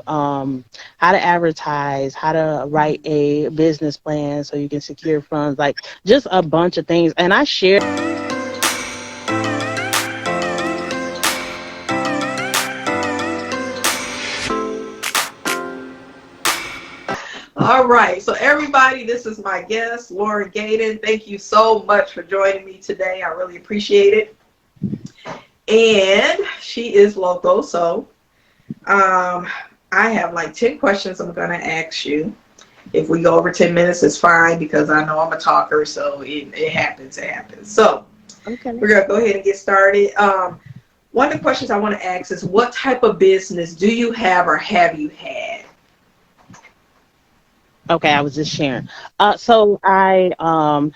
how to advertise, how to write a business plan so you can secure funds, like just a bunch of things. And I share. All right. So everybody, this is my guest, Lauren Gayden. Thank you so much for joining me today. I really appreciate it. And she is local. So I have like 10 questions I'm going to ask you. If we go over 10 minutes, it's fine because I know I'm a talker. So it happens. It happens. So Okay. we're going to go ahead and get started. One of the questions I want to ask is, what type of business do you have or have you had? Okay, I was just sharing. So I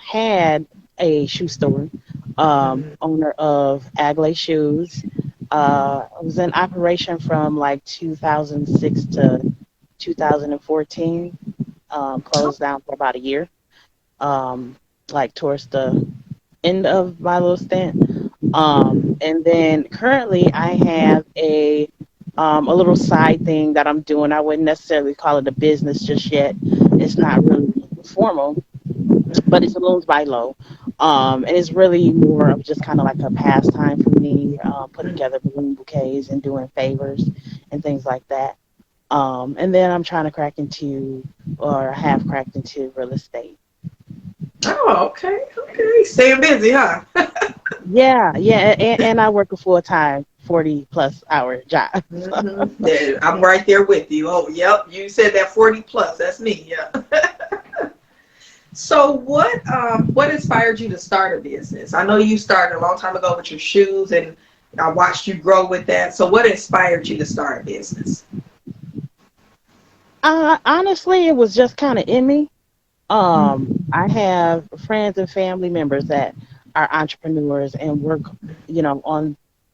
had a shoe store, owner of Agley Shoes. It was in operation from like 2006 to 2014. Closed down for about a year, like towards the end of my little stint. And then currently I have a little side thing that I'm doing. I wouldn't necessarily call it a business just yet. It's not really formal, but it's balloons by Low. And it's really more of just kind of like a pastime for me, putting together balloon bouquets and doing favors and things like that. And then I'm trying to crack into, or have cracked into real estate. Oh, okay. Okay. Staying busy, huh? Yeah, and I work a full-time 40 plus hour job. Yeah, I'm right there with you. Oh, yep. You said that 40 plus. That's me. Yeah. So what inspired you to start a business? I know you started a long time ago with your shoes, and I watched you grow with that. So what inspired you to start a business? Honestly, it was just kind of in me. I have friends and family members that are entrepreneurs and work,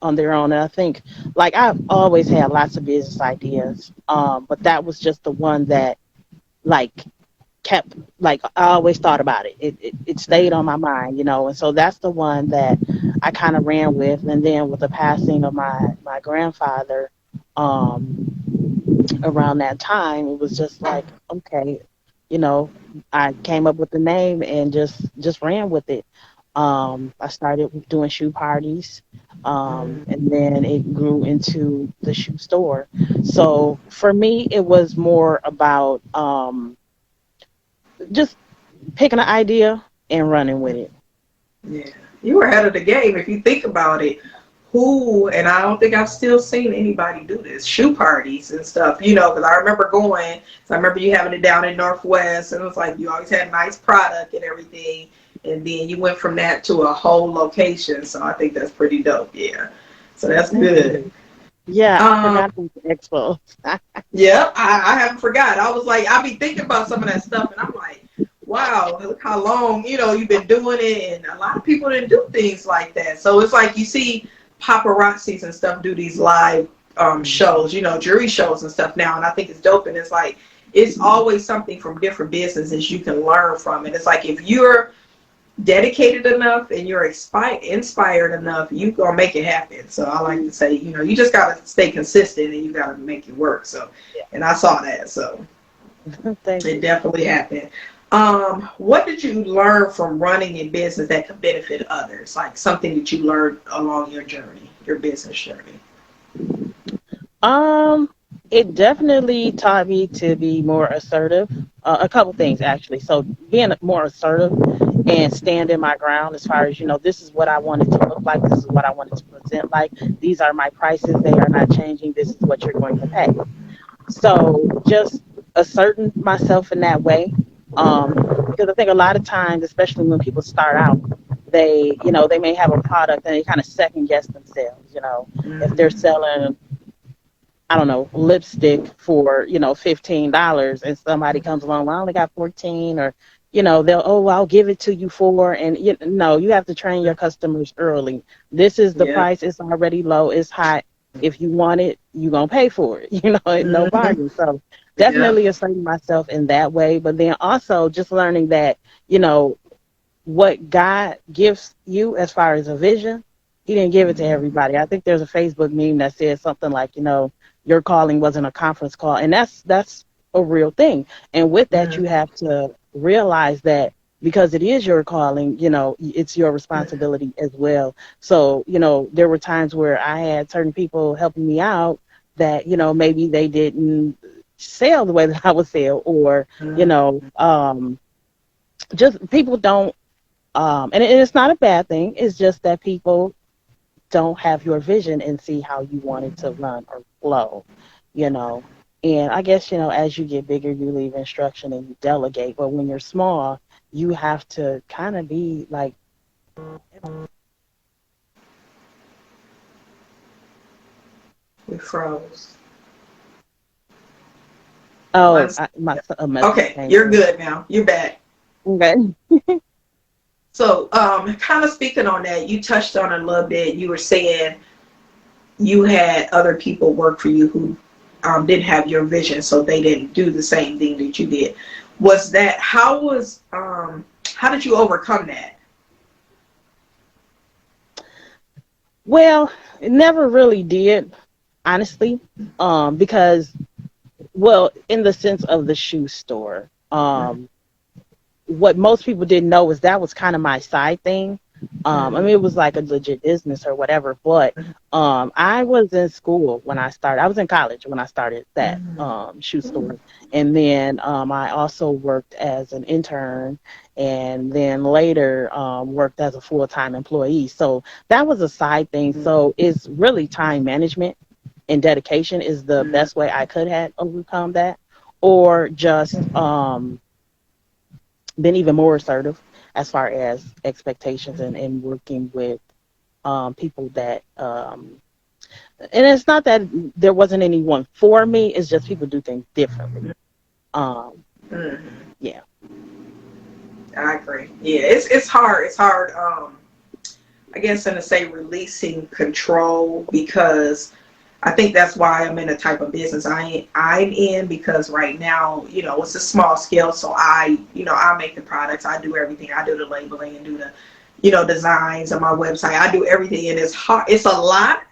on their own. And I think, like, I've always had lots of business ideas, but that was just the one that, like, kept, like, I always thought about it. It stayed on my mind, and so that's the one that I kind of ran with. And then with the passing of my grandfather, around that time, it was just like, okay, you know, I came up with the name and just ran with it. I started doing shoe parties, and then it grew into the shoe store. So for me, it was more about just picking an idea and running with it. Yeah, you were ahead of the game if you think about it. Who, and I don't think I've still seen anybody do this, shoe parties and stuff, because I remember going, so I remember you having it down in Northwest, and it was like you always had nice product and everything, and then you went from that to a whole location, so I think that's pretty dope, yeah. So that's good. Yeah, I Um, forgot about the expo. yeah, I haven't forgot. I was like, I be thinking about some of that stuff, and I'm like, wow, look how long, you've been doing it, and a lot of people didn't do things like that. So it's like you see paparazzis and stuff do these live shows, jury shows and stuff now, and I think it's dope. And it's like it's always something from different businesses you can learn from. And it's like if you're dedicated enough and you're inspired enough, you gonna make it happen. So I like to say, you just gotta stay consistent and you gotta make it work. So, and I saw that, so Thank it you. definitely happened. What did you learn from running a business that could benefit others? Like something that you learned along your journey, your business journey. Um, it definitely taught me to be more assertive. A couple things actually. So being more assertive and standing my ground as far as, this is what I wanted to look like. This is what I wanted to present like. These are my prices. They are not changing. This is what you're going to pay. So just asserting myself in that way. Because I think a lot of times, especially when people start out, they may have a product and they kind of second guess themselves. If they're Mm-hmm. selling, I don't know, lipstick for, $15, and somebody comes along, well, I only got 14, or, they'll, oh, I'll give it to you for, and no, you have to train your customers early. This is the Yeah. price. It's already low. It's hot. If you want it, you're going to pay for it, no Mm-hmm. bargain. So Yeah. definitely asserting myself in that way. But then also just learning that, what God gives you as far as a vision, he didn't give it to everybody. I think there's a Facebook meme that says something like, your calling wasn't a conference call. And that's a real thing. And with that, you have to realize that because it is your calling, it's your responsibility as well. So, there were times where I had certain people helping me out that, maybe they didn't sell the way that I would sell, or, just people don't, and it's not a bad thing. It's just that people don't have your vision and see how you want it to run or flow, you know. And I guess, as you get bigger, you leave instruction and you delegate. But when you're small, you have to kind of be like, We froze. oh, Once, a message okay, came you're through. good now. You're back. Okay. So, kind of speaking on that, you touched on it a little bit. You were saying you had other people work for you who didn't have your vision, so they didn't do the same thing that you did. Was that how did you overcome that? Well, it never really did, honestly, because, well, in the sense of the shoe store, what most people didn't know was that was kind of my side thing. I mean, it was like a legit business or whatever, but I was in school when I started. I was in college when I started that shoe store, and then I also worked as an intern, and then later worked as a full-time employee. So that was a side thing. So it's really time management and dedication is the best way I could have overcome that, or just been even more assertive as far as expectations and working with people that and it's not that there wasn't anyone for me, it's just people do things differently. um Mhm. yeah. I agree. Yeah, it's hard. It's hard. I guess in to say releasing control, because I think that's why I'm in the type of business I'm in, because right now, it's a small scale. So I make the products. I do everything. I do the labeling and do the, designs on my website. I do everything, and it's hard. It's a lot,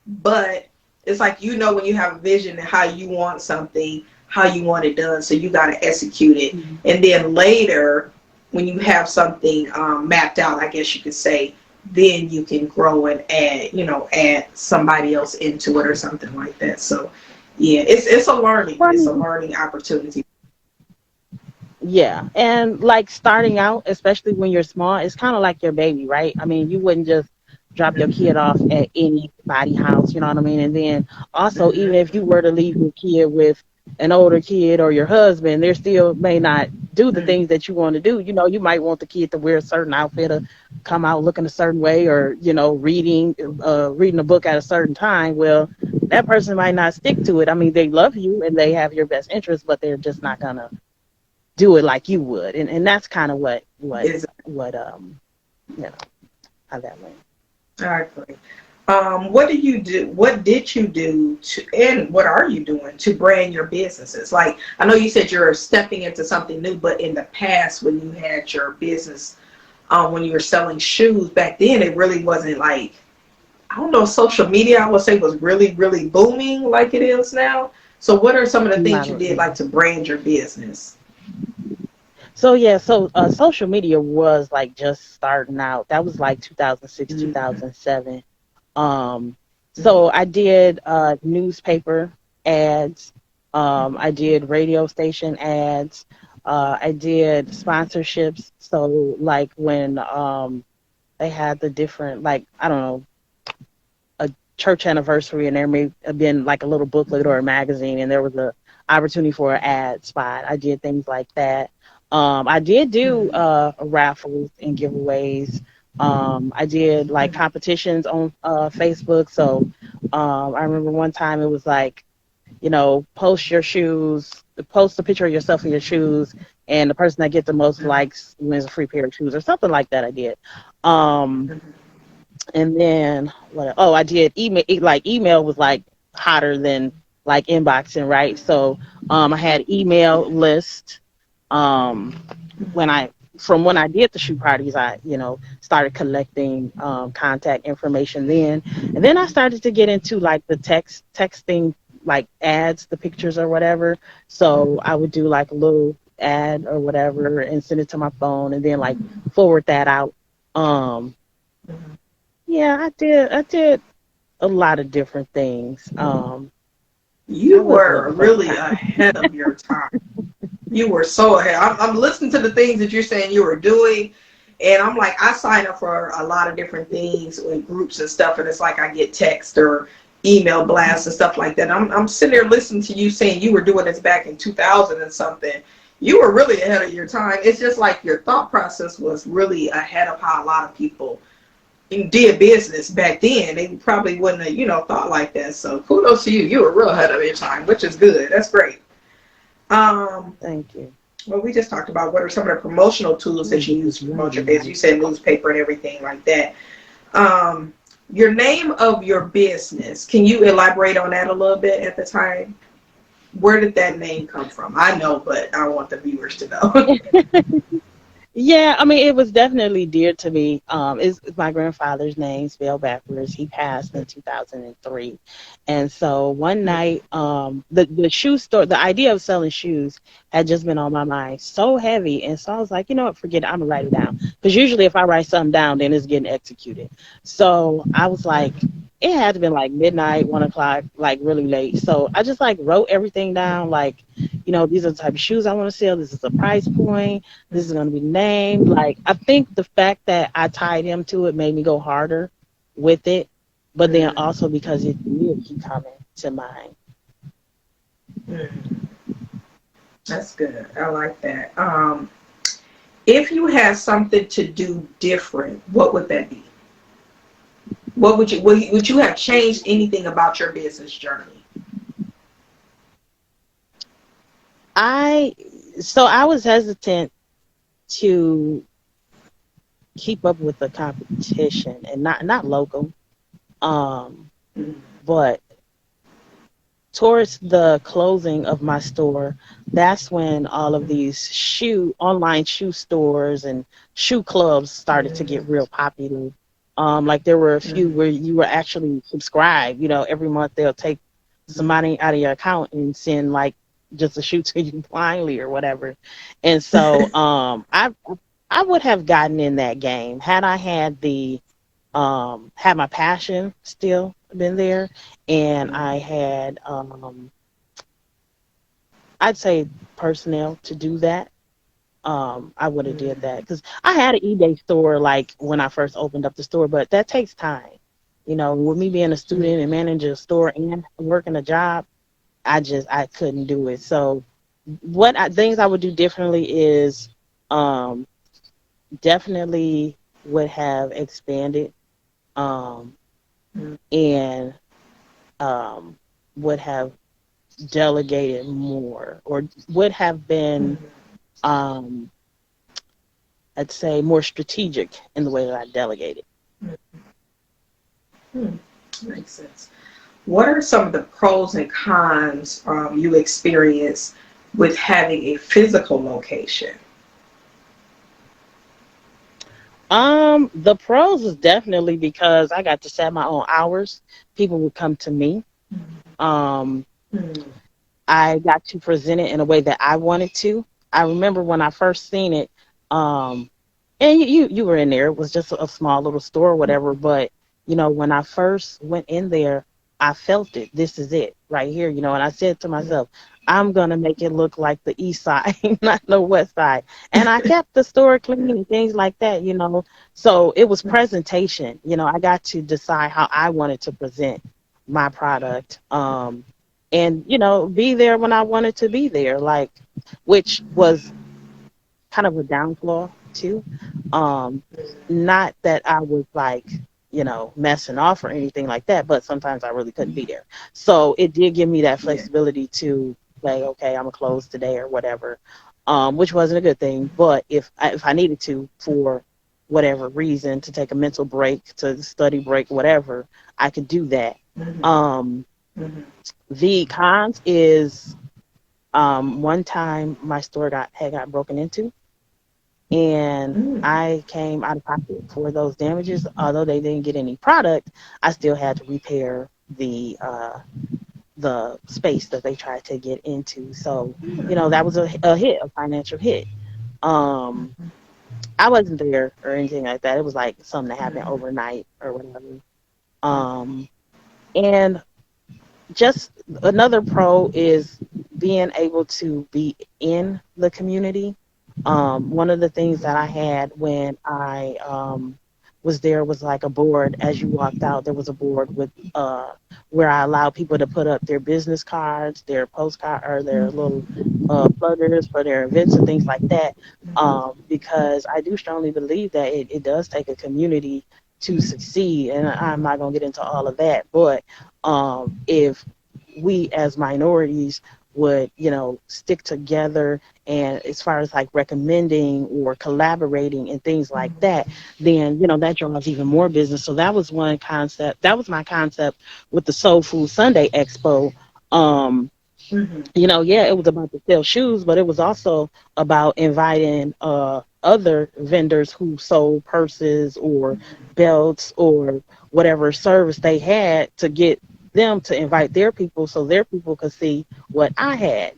but it's like, when you have a vision and how you want something, how you want it done, so you got to execute it. Mhm. And then later, when you have something mapped out, I guess you could say, then you can grow and add somebody else into it or something like that. So yeah, Well, I it's a mean, learning opportunity. yeah, and like starting out, especially when you're small, it's kind of like your baby, right? I mean, you wouldn't just drop your kid off at anybody's house, you know what I mean? And then also, even if you were to leave your kid with an older kid or your husband, they still may not do the things that you want to do. You might want the kid to wear a certain outfit or come out looking a certain way, or reading a book at a certain time. Well, that person might not stick to it. I mean, they love you and they have your best interest, but they're just not gonna do it like you would, and that's kind of Is you know how that went. exactly. What do you do? What did you do to, and what are you doing to brand your businesses? Like, I know you said you're stepping into something new, but in the past, when you had your business, when you were selling shoes back then, it really wasn't like, I don't know, social media, I would say, was really, really booming like it is now. So what are some of the things you Not, did yeah. like to brand your business? So yeah, so social media was like just starting out. That was like 2006, Mm-hmm. 2007. So I did newspaper ads. I did radio station ads. I did sponsorships. So like when they had the different, like, I don't know, a church anniversary, and there may have been like a little booklet or a magazine, and there was a opportunity for an ad spot. I did things like that. I did do raffles and giveaways. I did like competitions on Facebook. So I remember one time it was like, post your shoes, post a picture of yourself in your shoes, and the person that gets the most likes wins a free pair of shoes or something like that. I did. Um, and then what? Oh, I did email. Like email was like hotter than like inboxing, right? So I had email list. Um, when I when I did the shoe parties, I started collecting contact information then, and then I started to get into like the texting like ads, the pictures or whatever. So I would do like a little ad or whatever and send it to my phone and then like forward that out. Um, yeah, I did a lot of different things. I You was a were really versatile. ahead of your time. You were so ahead. I'm listening to the things that you're saying you were doing, and I'm like, I sign up for a lot of different things with groups and stuff, and it's like I get text or email blasts and stuff like that. I'm sitting there listening to you saying you were doing this back in 2000 and something. You were really ahead of your time. It's just like your thought process was really ahead of how a lot of people did business back then. They probably wouldn't have, thought like that. So kudos to you. You were real ahead of your time, which is good. That's great. Um, Thank you. well, we just talked about what are some of the promotional tools that you use to promote your business. You said newspaper and everything like that. Um, your name of your business, can you elaborate on that a little bit at the time? Where did that name come from? I know, but I want the viewers to know. Yeah, I mean, it was definitely dear to me. It's my grandfather's name spelled backwards. He passed in 2003, and so one night, the shoe store, the idea of selling shoes had just been on my mind so heavy, and so I was like, you know what, forget it. I'm gonna write it down because usually if I write something down, then it's getting executed. So I was like, it had to been like midnight, 1 o'clock, like really late. So I just like wrote everything down, like, these are the type of shoes I want to sell. This is the price point, this is going to be named. Like, I think the fact that I tied him to it made me go harder with it, but then also because it did keep coming to mind. That's good. I like that. If you had something to do different, what would that be? What would you have changed anything about your business journey? I so I was hesitant to keep up with the competition and not local, um, but towards the closing of my store, that's when all of these online shoe stores and shoe clubs started to get real popular. Like there were a few where you were actually subscribed. Every month they'll take some money out of your account and send like just a shoe to you blindly or whatever. And so I would have gotten in that game had I had my passion still been there, and I had I'd say personnel to do that. I would have did that because I had an eBay store like when I first opened up the store, but that takes time. With me being a student and managing a store and working a job, I couldn't do it. So things I would do differently is um, definitely would have expanded, um, and um, would have delegated more, or would have been, um, I'd say, more strategic in the way that I delegated. Makes sense. What are some of the pros and cons you experience with having a physical location? The pros is definitely because I got to set my own hours. People would come to me. Um, I got to present it in a way that I wanted to. I remember when I first seen it, um, and you were in there. It was just a small little store or whatever. But when I first went in there, I felt it. This is it right here. And I said to myself, I'm gonna make it look like the east side, not the west side. And I kept the store clean and things like that. So it was presentation. I got to decide how I wanted to present my product. And be there when I wanted to be there, like, which was kind of a downfall too. Um, Not that I was like, messing off or anything like that, but sometimes I really couldn't be there. So it did give me that Yeah. flexibility to say, okay, I'm gonna close today or whatever, which wasn't a good thing. But if I needed to for whatever reason to take a mental break, to study break, whatever, I could do that. Um, the cons is one time my store got broken into, and I came out of pocket for those damages. Although they didn't get any product, I still had to repair the space that they tried to get into. So, that was a hit, a financial hit. Um, I wasn't there or anything like that. It was like something that happened overnight or whatever. Um, and just another pro is being able to be in the community. One of the things that I had when I was there was like a board. As you walked out, there was a board with where I allowed people to put up their business cards, their postcard, or their little flutters for their events and things like that. Because I do strongly believe that it does take a community to succeed, and I'm not gonna get into all of that, but if we as minorities would, stick together and as far as like recommending or collaborating and things like that, then, that draws even more business. So that was one concept. That was my concept with the Soul Food Sunday Expo. Um, yeah, it was about to sell shoes, but it was also about inviting other vendors who sold purses or belts or whatever service they had to get them to invite their people so their people could see what I had.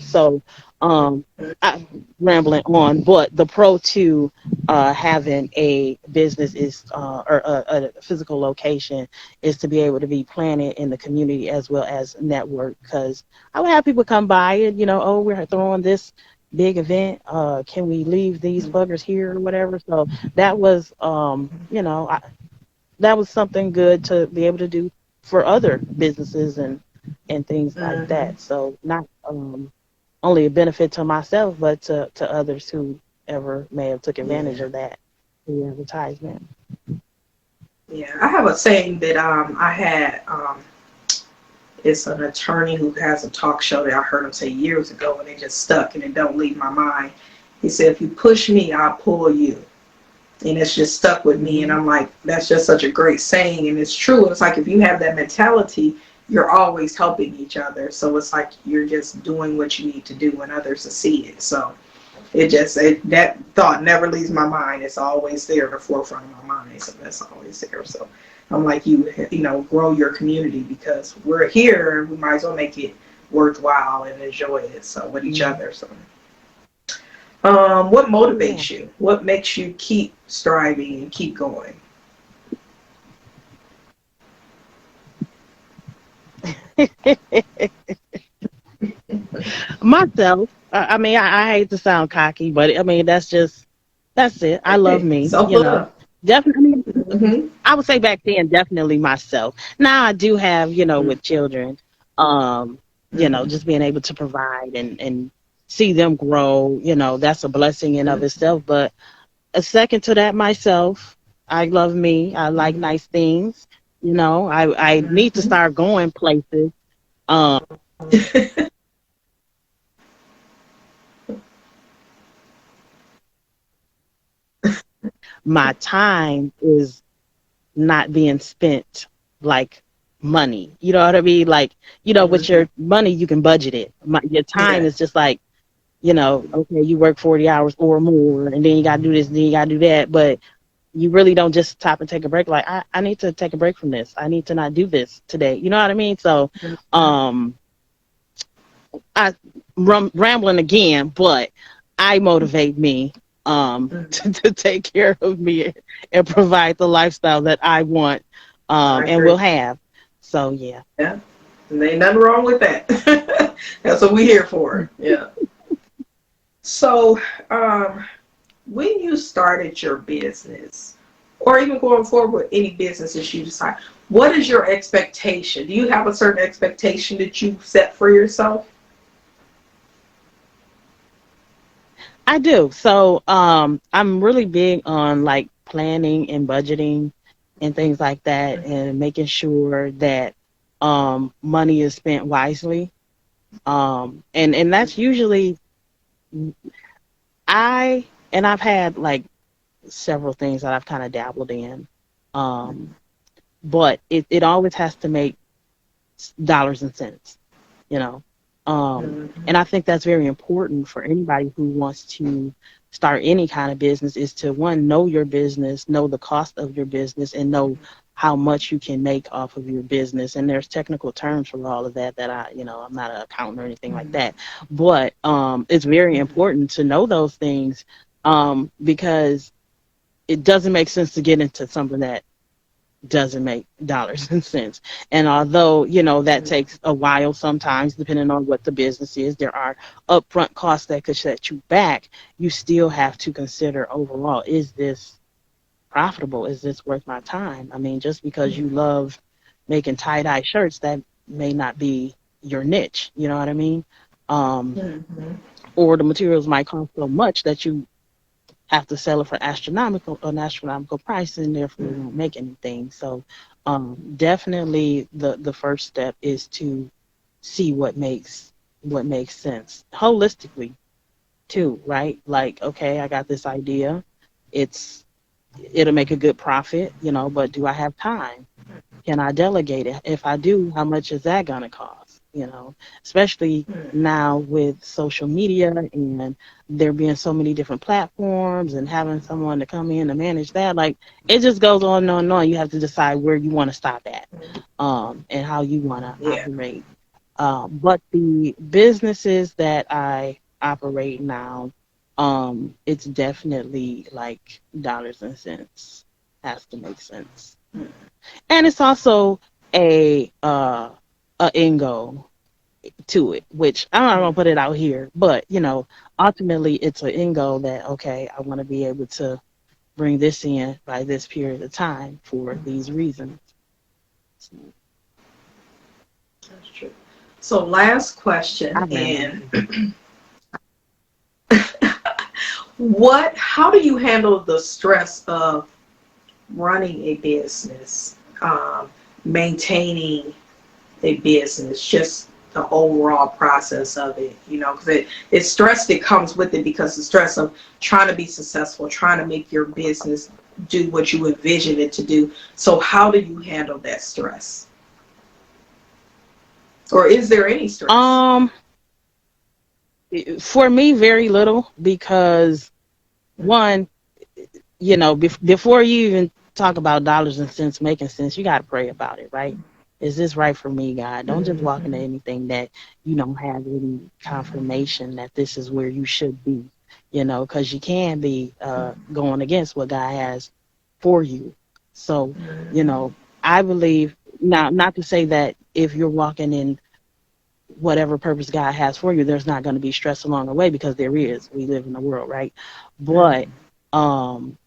So I rambling on, but the pro to having a business is or a physical location is to be able to be planted in the community as well as network, because I would have people come by and, oh, we're throwing this big event. Can we leave these buggers here or whatever? So that was, that was something good to be able to do for other businesses and things like that. So not only a benefit to myself, but to others who ever may have took advantage Yeah. of that through advertisement. Yeah. I have a saying that I had it's an attorney who has a talk show that I heard him say years ago, and it just stuck and it don't leave my mind. He said, "If you push me, I'll pull you." And it's just stuck with me, and Mm-hmm. I'm like, that's just such a great saying, and it's true. It's like if you have that mentality, you're always helping each other. So it's like you're just doing what you need to do when others see it. So that thought never leaves my mind. It's always there in the forefront of my mind. So that's always there. So I'm like, grow your community, because we're here. We might as well make it worthwhile and enjoy it. So with each Mm-hmm. other. So what Yeah. motivates you? What makes you keep striving and keep going? Myself, I mean, I hate to sound cocky, but I mean, that's it. I love Hey, me, self love. Definitely, Mm-hmm. I would say back then, definitely myself. Now I do have, with children, um, Mm-hmm. just being able to provide and see them grow, that's a blessing in of itself. But a second to that, myself, I love me. I like nice things. I need to Mm-hmm. start going places. Um, my time is not being spent like money. You know what I mean? Like, with Mm-hmm. your money, you can budget it. Your time Yeah. is just like, okay, you work 40 hours or more, and then you got to do this, then you got to do that. But you really don't just stop and take a break. Like, I need to take a break from this. I need to not do this today. You know what I mean? So, um, I rambling again, but I motivate me to take care of me and provide the lifestyle that I want I and agree. will have. So yeah. Yeah. And ain't nothing wrong with that. That's what we're here for. Yeah. So, when you started your business, or even going forward with any businesses you decide, what is your expectation? Do you have a certain expectation that you set for yourself? I do. So I'm really big on like planning and budgeting and things like that, and making sure that money is spent wisely. And that's usually I've had like several things that I've kind of dabbled in. Um, but it always has to make dollars and cents, you know. And I think that's very important for anybody who wants to start any kind of business, is to, one, know your business, know the cost of your business, and know how much you can make off of your business. And there's technical terms for all of that that I'm not an accountant or anything like that. But it's very important to know those things, because it doesn't make sense to get into something that doesn't make dollars and cents. And although, that takes a while sometimes, depending on what the business is, there are upfront costs that could set you back. You still have to consider overall, is this profitable? Is this worth my time? I mean, just because you love making tie-dye shirts, that may not be your niche. You know what I mean? Um, or the materials might cost so much that you have to sell it for an astronomical price, and therefore you won't make anything. So definitely the first step is to see what makes sense holistically too, right? Like, okay, I got this idea. It's it'll make a good profit, but do I have time? Can I delegate it? If I do, how much is that going to cost? Especially now with social media and there being so many different platforms and having someone to come in and manage that. Like, it just goes on and on and on. You have to decide where you want to stop at, and how you want to Yeah. operate. But the businesses that I operate now, it's definitely like dollars and cents. Has to make sense. And it's also a end goal to it, which I'm not gonna put it out here, but ultimately it's an end goal that, okay, I want to be able to bring this in by this period of time for these reasons. So, That's true. So last question, I rambled. and how do you handle the stress of running a business, maintaining a business, just the overall process of it, because it's stress that comes with it, because the stress of trying to be successful, trying to make your business do what you envision it to do. So how do you handle that stress? Or is there any stress? Um, for me, very little, because one, before you even talk about dollars and cents making sense, you got to pray about it, right? Is this right for me, God? Don't just walk into anything that you don't have any confirmation that this is where you should be, because you can be going against what God has for you. So, I believe, now, not to say that if you're walking in whatever purpose God has for you, there's not going to be stress along the way, because there is. We live in the world, right? But um,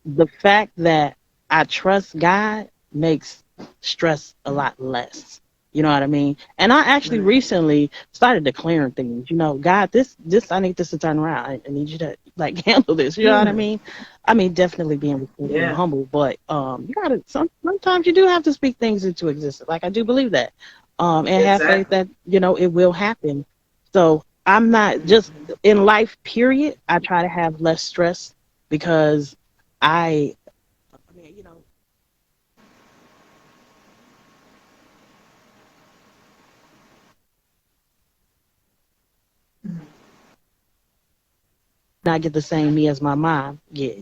the fact that I trust God makes stress a lot less. You know what I mean? And I actually recently started declaring things. God, this I need this to turn around. I need you to like handle this. You know what I mean? I mean, definitely being respectful and Yeah, humble, but you gotta sometimes you do have to speak things into existence. Like, I do believe that, and have faith exactly. that it will happen. So I'm not just in life. Period. I try to have less stress because I mean, not get the same me as my mom get.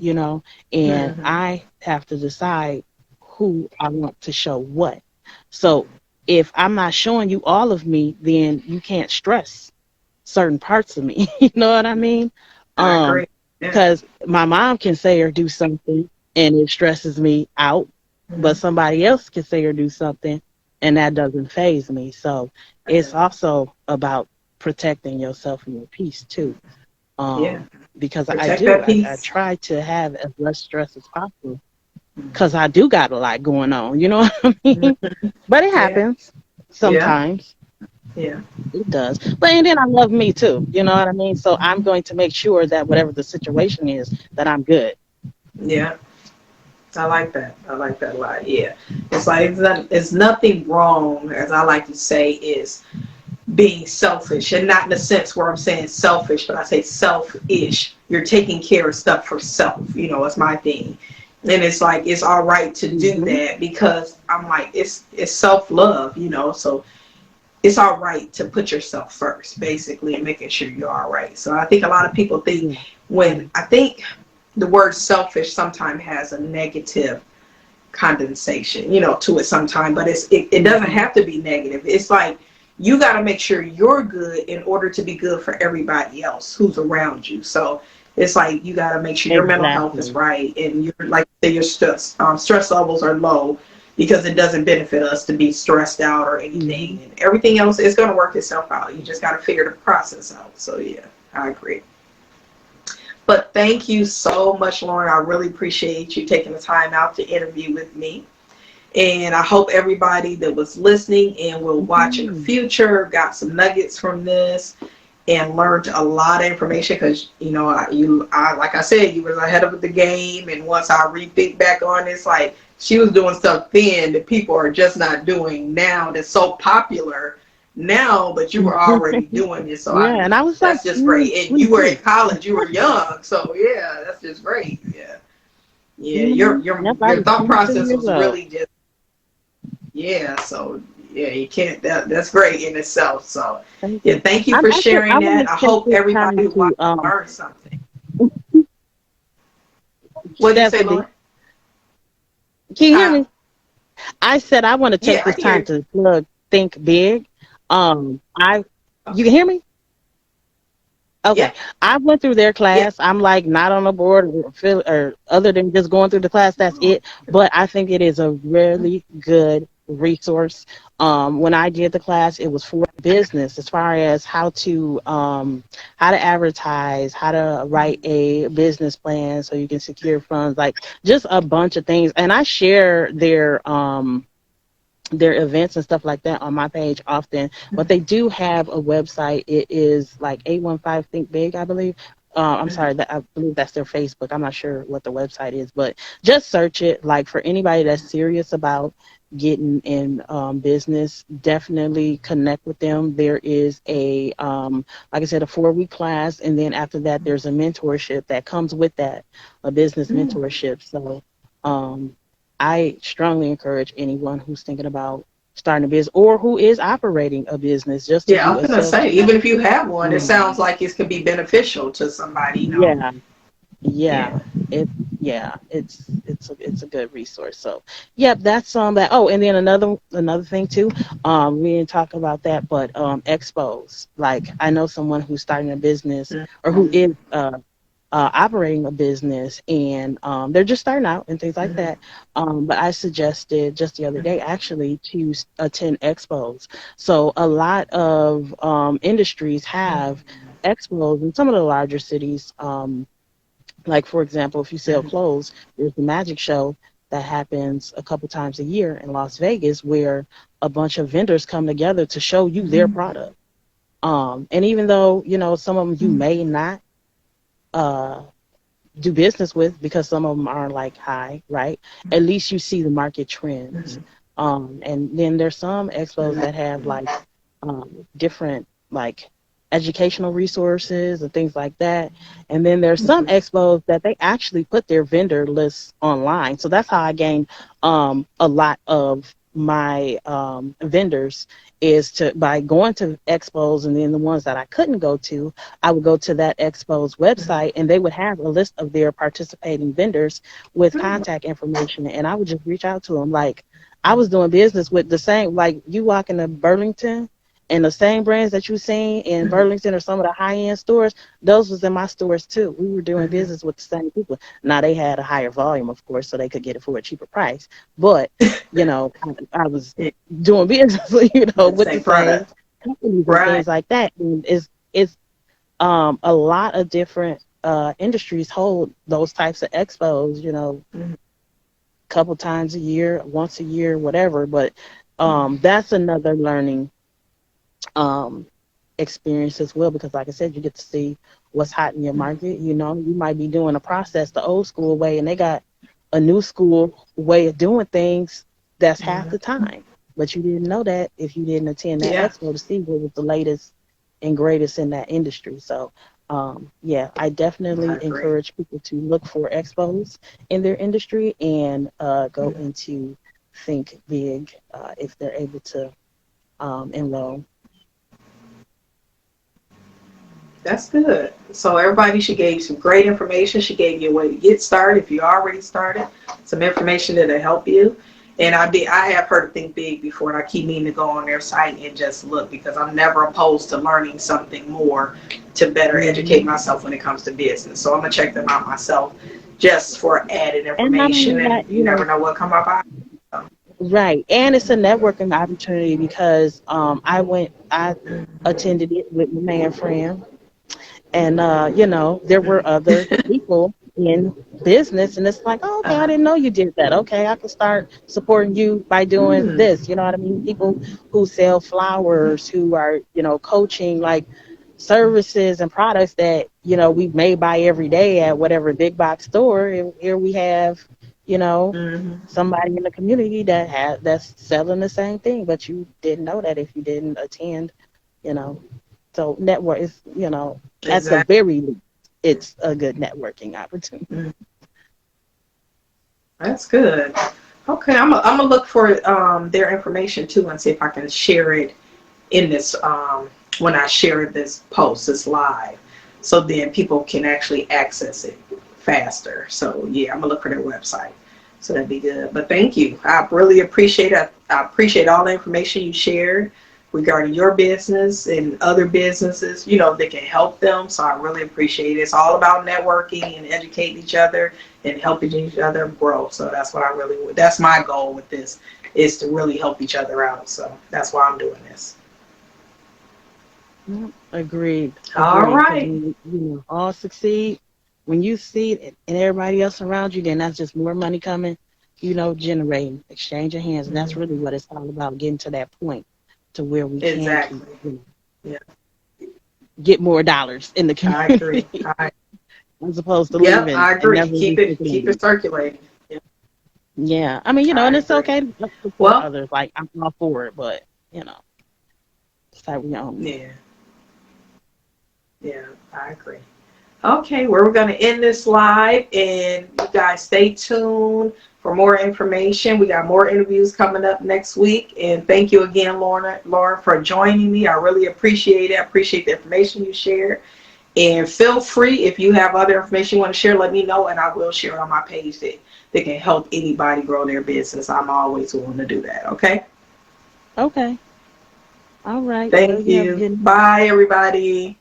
And I have to decide who I want to show what. So if I'm not showing you all of me, then you can't stress certain parts of me. You know what I mean? I Um, agree. Yeah. because my mom can say or do something and it stresses me out, but somebody else can say or do something and that doesn't phase me. So it's also about protecting yourself and your peace too. Yeah. Because I Protect do. that I peace. try to have as less stress as possible because I do got a lot going on. You know what I mean? But it Yeah. happens Yeah. sometimes. Yeah. It does. But and then I love me too. You know what I mean? So I'm going to make sure that whatever the situation is, that I'm good. Yeah. I like that. I like that a lot. Yeah. It's like it's nothing wrong, as I like to say, is being selfish, and not in the sense where I'm saying selfish, but I say selfish. You're taking care of stuff for self. It's my thing. And it's like it's all right to do Hmm. that, because I'm like it's self love, so it's all right to put yourself first, basically, and making sure you're all right. So I think a lot of people think, Yeah. when I think the word selfish sometimes has a negative condensation, to it sometime, but it doesn't have to be negative. It's like you got to make sure you're good in order to be good for everybody else who's around you. So it's like you got to make sure your mental health is Exactly. right, and you're like your stress levels are low, because it doesn't benefit us to be stressed out or anything, Hmm. and everything else is going to work itself out. You just got to figure the process out. So yeah, I agree. But thank you so much, Lauren. I really appreciate you taking the time out to interview with me. And I hope everybody that was listening and will watch in the Hmm. future got some nuggets from this and learned a lot of information, because I like I said, you was ahead of the game. And once I rethink back on this, like, she was doing stuff then that people are just not doing now, that's so popular now, but you were already doing it. So Yeah, and I was like that's just great. And you were in 22. college, you were young, so yeah, that's just great. Yeah, yeah, Hmm. Yep, I your was thought 22 process years was old. really just, yeah. So yeah, you can't. That's great in itself. So Thank yeah, you. thank you for I sharing want that. I to take hope this everybody time who watched to learned something. What did you say, Stephanie. Lauren? Can you hear Huh? me? I said I want to take Yeah, I this can hear time you. to plug Think Big. I You can Okay. hear me? Okay. Yeah. I went through their Yeah. class. I'm like not on the board or feel or other than just going through the class, that's Oh, it. But I think it is a really good resource. When I did the class, it was for business as far as how to advertise, how to write a business plan so you can secure funds, like just a bunch of things. And I share their events and stuff like that on my page often, but they do have a website. It is like 815 Think Big, I believe. I'm sorry, that I believe that's their Facebook. I'm not sure what the website is, but just search it. Like for anybody that's serious about getting in business, definitely connect with them. There is like I said, a 4-week class, and then after that, there's a mentorship that comes with that, a business mentorship. So um, I strongly encourage anyone who's thinking about starting a business or who is operating a business just to yeah. I do was a gonna self say, check. even if you have one, it Um, sounds like it could be beneficial to somebody. yeah, Yeah. yeah, it, yeah, it's a good resource. So, yep, that's that. Oh, and then another thing too. We didn't talk about that, but expos. Like I know someone who's starting a business or who Mhm. is operating a business, and they're just starting out and things like Mhm. that. But I suggested just the other day actually to attend expos. So a lot of industries have expos in some of the larger cities. Like for example, if you sell Mhm. clothes, there's the magic show that happens a couple times a year in Las Vegas, where a bunch of vendors come together to show you their product. And even though some of them you may not uh, do business with because some of them are like high, right? At least you see the market trends. And then there's some expos that have like different like educational resources and things like that. And then there's some expos that they actually put their vendor lists online. So that's how I gained a lot of my vendors is to by going to expos, and then the ones that I couldn't go to, I would go to that expo's website and they would have a list of their participating vendors with contact information, and I would just reach out to them. Like I was doing business with the same, like you walk into Burlington and the same brands that you seen in Burlington or some of the high end stores, those was in my stores too. We were doing business with the same people. Now they had a higher volume, of course, so they could get it for a cheaper price. But I was Yeah. doing business, The with the same same product. companies and Right. things like that. And it's a lot of different industries hold those types of expos, Mhm. a couple times a year, once a year, whatever. But that's another learning um, experience as well, because like I said, you get to see what's hot in your market. You might be doing a process the old school way, and they got a new school way of doing things that's half the time. But you didn't know that if you didn't attend that Yeah, expo to see what was the latest and greatest in that industry. So, yeah, I I definitely agree. encourage people to look for expos in their industry and go into Think Big if they're able to enroll. That's good. So everybody, she gave you some great information. She gave you a way to get started if you already started. Some information that'll help you. And I have heard of Think Big before, and I keep meaning to go on their site and just look because I'm never opposed to learning something more to better educate Hmm. myself when it comes to business. So I'm gonna check them out myself just for added And not only information. that, And you never know what come up. right. And it's a networking opportunity because I attended it with my man friend. And there were other people in business, and it's like, oh, okay, I didn't know you did that. Okay, I can start supporting you by doing Mm, this. You know what I mean? People who sell flowers, who are coaching, like services and products that we may buy every day at whatever big box store. And here we have, you know, mm-hmm. somebody in the community that's selling the same thing, but you didn't know that if you didn't attend. You know, so network is, at the Exactly. very least, it's a good networking opportunity. Mm, that's good. Okay, I'm gonna look for their information too and see if I can share it in this when I share this post, this live, so then people can actually access it faster. So yeah, I'm gonna look for their website. So that'd be good. But thank you. I really appreciate it. I appreciate all the information you shared regarding your business and other businesses, that can help them. So I really appreciate it. It's all about networking and educating each other and helping each other grow. So that's my goal with this is to really help each other out. So that's why I'm doing this. Yeah, agreed, All agreed. Because right. when all succeed, when you see it and everybody else around you, then that's just more money coming, generating, exchange of hands, and that's really Mhm. what it's all about, getting to that point to where we can keep, Exactly. Yeah, get more dollars in the I agree. community, as opposed to Yep, leaving I and agree. never Keep recirculating. it circulating. Yeah, Yeah, I mean, I and it's agree. okay to support Well, others. Like I'm all for it, but it's like we own. yeah, yeah, I agree. Okay, well, we're going to end this live, and you guys stay tuned for more information. We got more interviews coming up next week, and thank you again, Laura, for joining me. I really appreciate it. I appreciate the information you shared. And feel free, if you have other information you want to share, let me know, and I will share it on my page that can help anybody grow their business. I'm always willing to do that. Okay. Okay, all right. Well, Thank you have a you. good night. Bye, everybody.